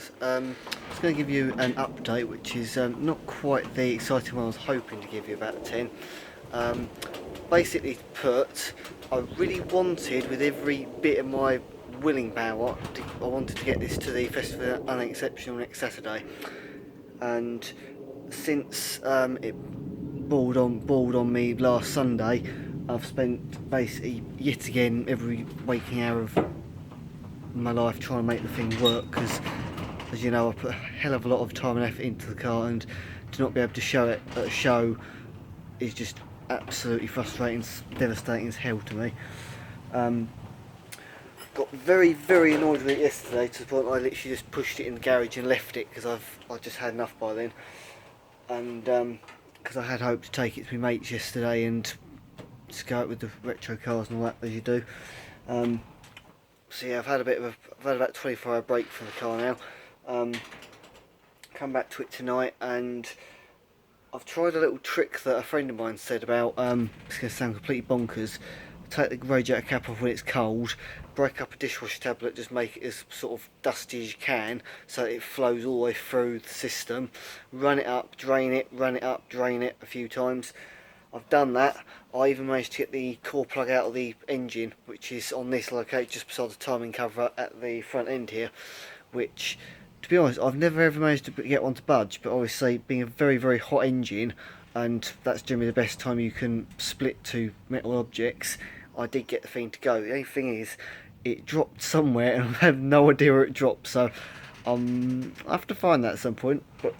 guys, just going to give you an update which is not quite the exciting one I was hoping to give you about the 10. Basically put, I really wanted with every bit of my willing power, I wanted to get this to the Festival Unexceptional next Saturday, and since it balled on me last Sunday, I've spent basically yet again every waking hour of my life trying to make the thing work, because as you know I put a hell of a lot of time and effort into the car, and to not be able to show it at a show is just absolutely frustrating, devastating as hell to me. Got very annoyed with it yesterday to the point I literally just pushed it in the garage and left it, because I just had enough by then, and because I had hoped to take it to my mates yesterday and just go out with the retro cars and all that, as you do. So yeah, I've had about a 24-hour break from the car now. Come back to it tonight, and I've tried a little trick that a friend of mine said about. It's going to sound completely bonkers. Take the radiator cap off when it's cold, break up a dishwasher tablet, just make it as sort of dusty as you can so that it flows all the way through the system. Run it up, drain it, run it up, drain it a few times. I've done that. I even managed to get the core plug out of the engine, which is on this located just beside the timing cover at the front end here, which, to be honest, I've never ever managed to get one to budge, but obviously being a very hot engine, and that's generally the best time you can split two metal objects, I did get the thing to go. The only thing is, it dropped somewhere and I have no idea where it dropped, so I have to find that at some point. But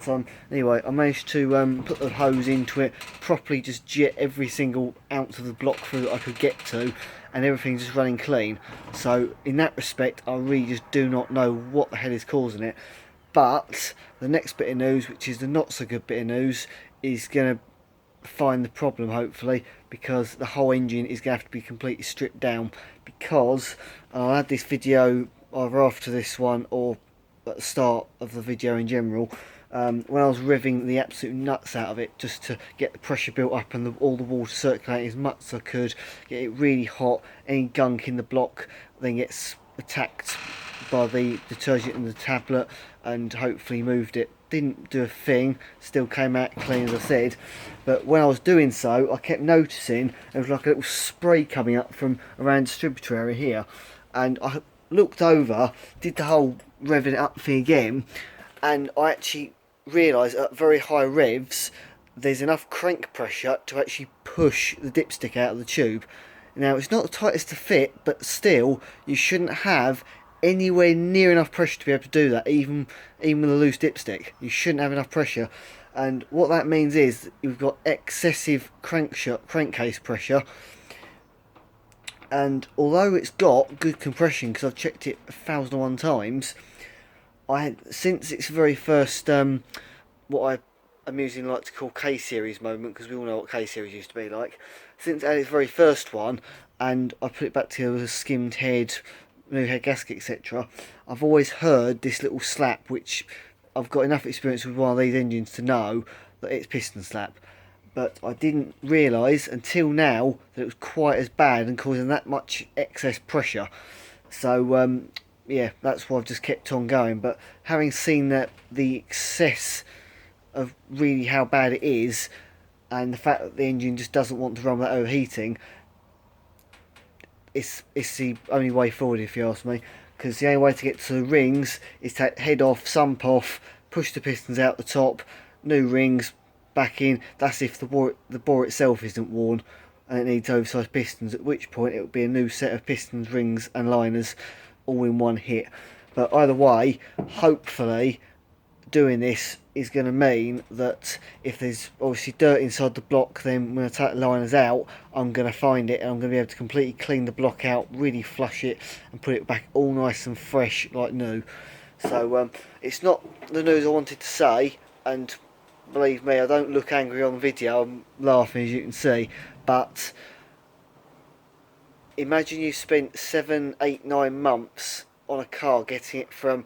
anyway, I managed to put the hose into it, properly just jet every single ounce of the block through that I could get to, and everything's just running clean. So in that respect, I really just do not know what the hell is causing it. But the next bit of news, which is the not so good bit of news, is going to find the problem hopefully, because the whole engine is going to have to be completely stripped down, because I had this video either after this one or at the start of the video in general, when I was revving the absolute nuts out of it just to get the pressure built up and all the water circulating as much as I could, get it really hot. Any gunk in the block then gets attacked by the detergent in the tablet and hopefully moved it. Didn't do a thing, still came out clean as I said, but when I was doing so I kept noticing there was like a little spray coming up from around the distributor area here, and I looked over, did the whole revving it up thing again, and I actually realised at very high revs there's enough crank pressure to actually push the dipstick out of the tube. Now it's not the tightest to fit, but still you shouldn't have anywhere near enough pressure to be able to do that, even with a loose dipstick. You shouldn't have enough pressure, and what that means is that you've got excessive crankcase pressure. And although it's got good compression, because I've checked it 1,001 times, since its very first what I amusingly like to call K-series moment, because we all know what K-series used to be like, since it had its very first one and I put it back together with a skimmed head, new head gasket, etc., I've always heard this little slap, which I've got enough experience with one of these engines to know that it's piston slap. But I didn't realise until now that it was quite as bad and causing that much excess pressure. So yeah, that's why I've just kept on going. But having seen that the excess of really how bad it is, and the fact that the engine just doesn't want to run without overheating, it's the only way forward, if you ask me. Because the only way to get to the rings is to head off, sump off, push the pistons out the top, new rings back in. That's if the bore itself isn't worn and it needs oversized pistons, at which point it would be a new set of pistons, rings and liners all in one hit. But either way, hopefully doing this is going to mean that if there's obviously dirt inside the block, then when I take the liners out, I'm going to find it and I'm going to be able to completely clean the block out, really flush it and put it back all nice and fresh like new. So it's not the news I wanted to say, and believe me, I don't look angry on the video, I'm laughing as you can see, but imagine you spent 7, 8, 9 months on a car, getting it from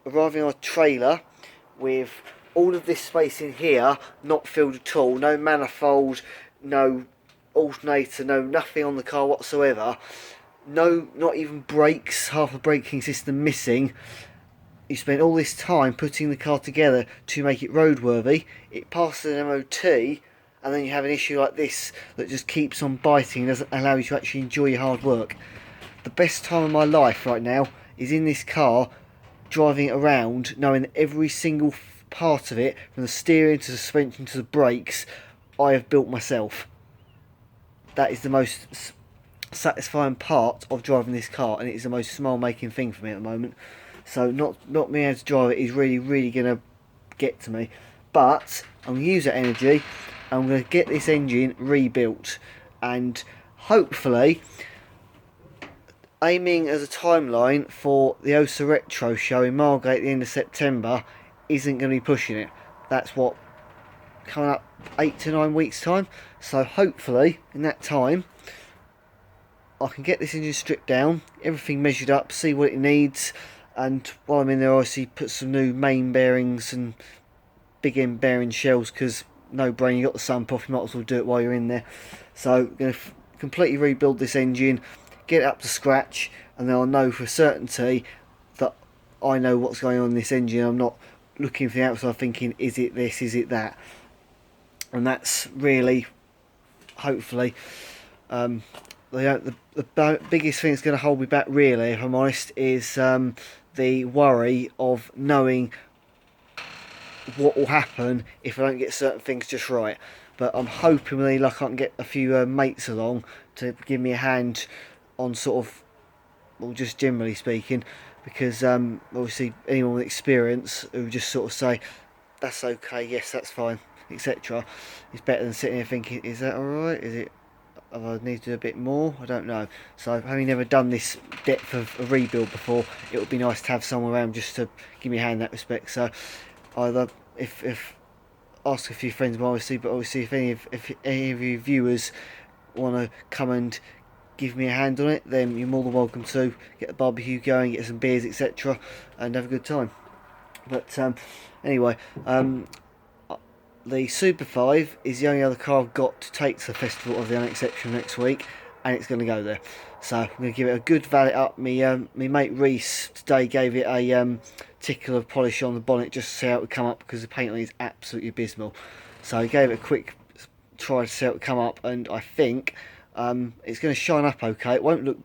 arriving on a trailer with all of this space in here not filled at all, no manifold, no alternator, no nothing on the car whatsoever, no, not even brakes, half the braking system missing, you spent all this time putting the car together to make it roadworthy, it passes an MOT, and then you have an issue like this that just keeps on biting and doesn't allow you to actually enjoy your hard work. The best time of my life right now is in this car, driving it around, knowing that every single part of it, from the steering to the suspension to the brakes, I have built myself. That is the most satisfying part of driving this car, and it is the most smile making thing for me at the moment. So not being able to drive it is really going to get to me, but I'm going to use that energy. I'm going to get this engine rebuilt, and hopefully, aiming as a timeline for the OSA Retro show in Margate at the end of September, isn't going to be pushing it. That's what, coming up 8 to 9 weeks time. So hopefully in that time I can get this engine stripped down, everything measured up, see what it needs, and while I'm in there obviously put some new main bearings and big end bearing shells, because no brain, you got the sump off, you might as well do it while you're in there. So I'm going to completely rebuild this engine, get it up to scratch, and then I'll know for certainty that I know what's going on in this engine. I'm not looking from the outside thinking, is it this, is it that? And that's really, hopefully, the biggest thing that's going to hold me back, really, if I'm honest, is the worry of knowing what will happen if I don't get certain things just right. But I'm hoping really like I can get a few mates along to give me a hand on sort of, well, just generally speaking, because obviously anyone with experience who just sort of say, that's okay, yes, that's fine, etc., is better than sitting here thinking, is that alright, is it, I need to do a bit more, I don't know. So having never done this depth of a rebuild before, it would be nice to have someone around just to give me a hand in that respect. So either if ask a few friends obviously, but obviously if any of you viewers want to come and give me a hand on it, then you're more than welcome to. Get the barbecue going, get some beers, etc., and have a good time. But anyway, the Super 5 is the only other car I've got to take to the Festival of the Unexceptional next week, and it's going to go there. So I'm going to give it a good valet up. Me mate Reese today gave it a tickle of polish on the bonnet just to see how it would come up, because the paint on it is absolutely abysmal. So he gave it a quick try to see how it would come up, and I think it's going to shine up okay. It won't look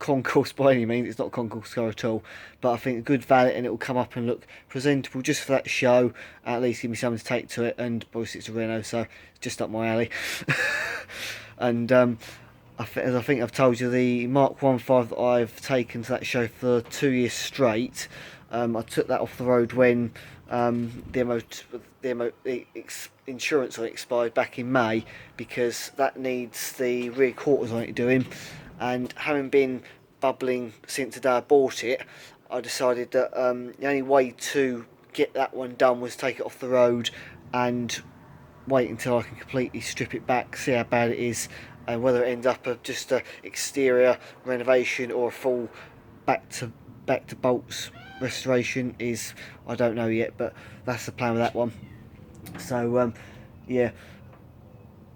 concourse by any means, it's not a concourse car at all, but I think a good valet and it will come up and look presentable just for that show, at least give me something to take to it. And obviously it's a Renault, so it's just up my alley. And as I think I've told you, the Mark 1.5 that I've taken to that show for 2 years straight, I took that off the road when the insurance on it expired back in May, because that needs the rear quarters on it doing. And having been bubbling since the day I bought it, I decided that the only way to get that one done was take it off the road and wait until I can completely strip it back, see how bad it is, and whether it ends up just a exterior renovation or a full back to bolts restoration is, I don't know yet, but that's the plan with that one. So yeah,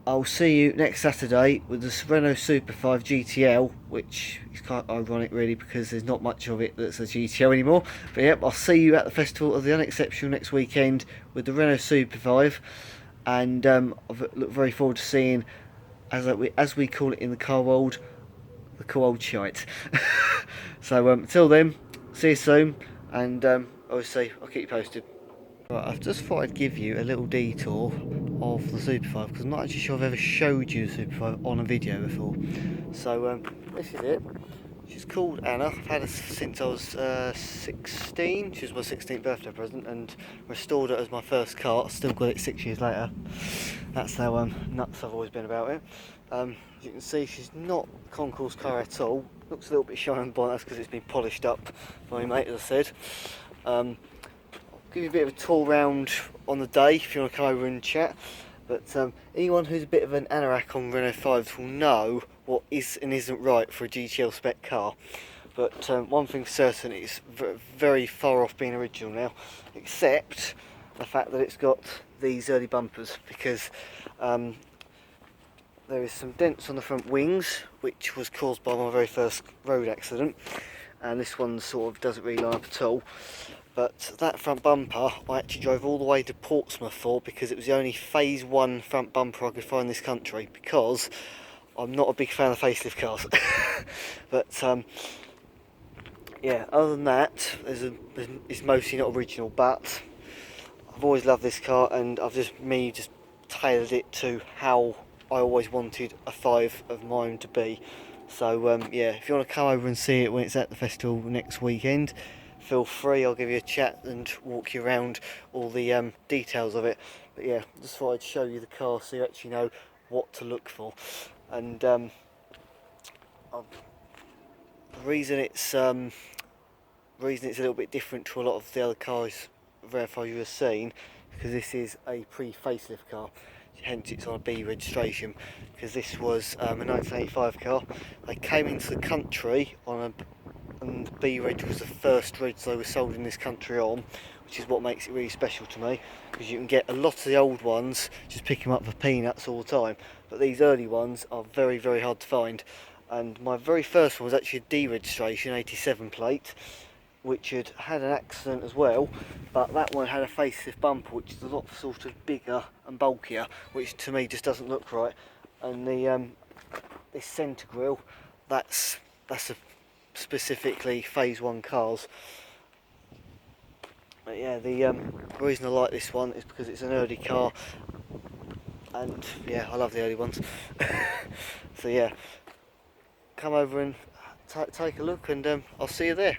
I'll see you next Saturday with the Renault Super 5 GTL, which is quite ironic really, because there's not much of it that's a GTL anymore. But yep, I'll see you at the Festival of the Unexceptional next weekend with the Renault Super 5, and I look very forward to seeing, as we call it in the car world, the cool old shite. So until then, see you soon, and obviously I'll keep you posted. Right, I've just thought I'd give you a little detour of the Super 5, because I'm not actually sure I've ever showed you the Super 5 on a video before. So this is it. She's called Anna. I've had her since I was 16. She was my 16th birthday present, and restored it as my first car. Still got it 6 years later. That's how nuts I've always been about it. As you can see, she's not a concourse car at all. Looks a little bit shiny on the bonnet, that's because it's been polished up by my mate, as I said. Give you a bit of a tour round on the day if you want to come over and chat. But anyone who's a bit of an anorak on Renault 5s will know what is and isn't right for a GTL spec car. But one thing's certain, it's very far off being original now, except the fact that it's got these early bumpers, because there is some dents on the front wings, which was caused by my very first road accident, and this one sort of doesn't really line up at all. But that front bumper I actually drove all the way to Portsmouth for, because it was the only phase 1 front bumper I could find in this country, because I'm not a big fan of facelift cars. But yeah, other than that, it's mostly not original, but I've always loved this car, and I've just tailored it to how I always wanted a 5 of mine to be. So yeah, if you want to come over and see it when it's at the festival next weekend, feel free. I'll give you a chat and walk you around all the details of it. But yeah, just thought I'd show you the car so you actually know what to look for. And the reason it's a little bit different to a lot of the other cars Verify you have seen, because this is a pre-facelift car, hence it's on a B registration, because this was a 1985 car. They came into the country and the B reg was the first reg they were sold in this country on, which is what makes it really special to me, because you can get a lot of the old ones, just pick them up for peanuts all the time, but these early ones are very, very hard to find. And my very first one was actually a D registration, 87 plate, which had an accident as well, but that one had a facelift bumper, which is a lot sort of bigger and bulkier, which to me just doesn't look right. And the this centre grille, that's a specifically phase 1 cars. But yeah, the reason I like this one is because it's an early car, and yeah, I love the early ones. So yeah, come over and take a look, and I'll see you there.